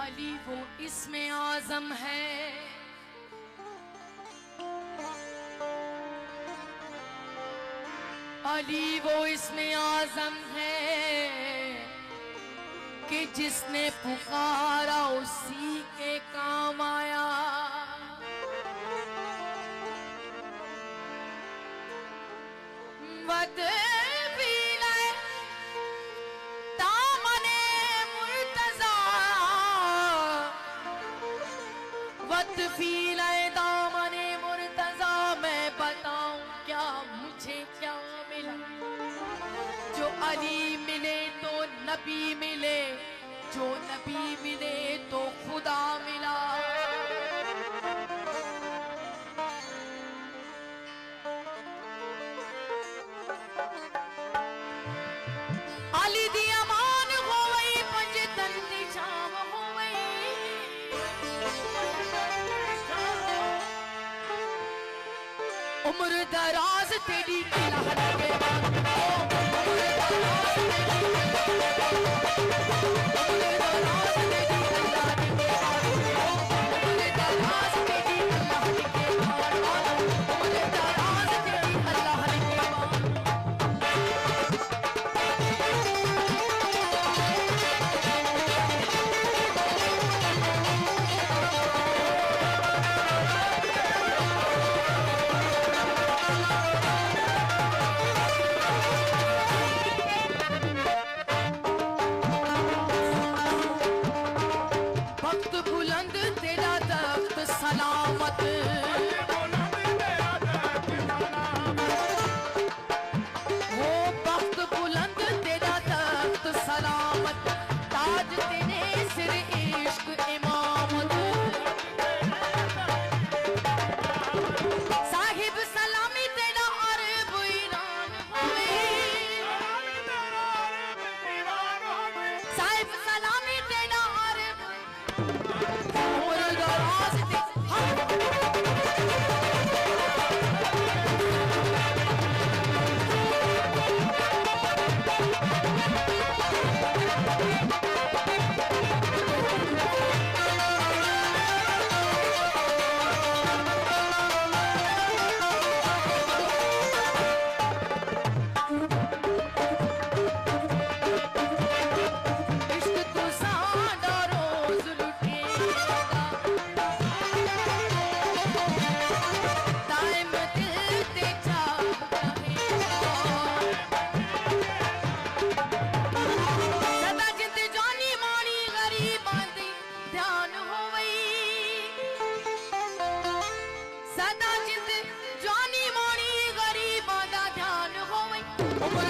अली वो इसमें आज़म है, अली वो इसमें आज़म है कि जिसने पुकारा उसी के काम आया। वत पीले दामने मुर्तज़ा, वत पीले दामने मुर्तज़ा। मैं बताऊं क्या मुझे क्या मिला, जो अली मिले तो नबी मिले, जो नबी मिले तो खुदा मिला। अली दी अमान होवई, पंजतन दी छाव होवई। उम्र दराज तेरी अल्लाह लगे बात, उम्र दराज तेरी अल्लाह लगे बात, उम्र दराज तेरी अल्लाह लगे बात, उम्र दराज तेरी अल्लाह लगे बात, उम्र दराज तेरी अल्लाह लगे बात। वक्त बुलंद तेरा तख्त सलामत, वो वक्त बुलंद तेरा तख्त सलामत, ताज तेरे सिर इश्क इमामत। साहिब सलामी तेरा अरब ईरान होवे, साहिब सलामी तेरा अरब उम्र दराज ते इश्क तू साडा रोज लुटेगा, दाइम दिल ते जागदा रहेगा। सदा जिंद जानी मानी गरीबां दी ध्यान होवई, सदा जिंद जानी मानी गरीबां दा ध्यान होवई। उम्र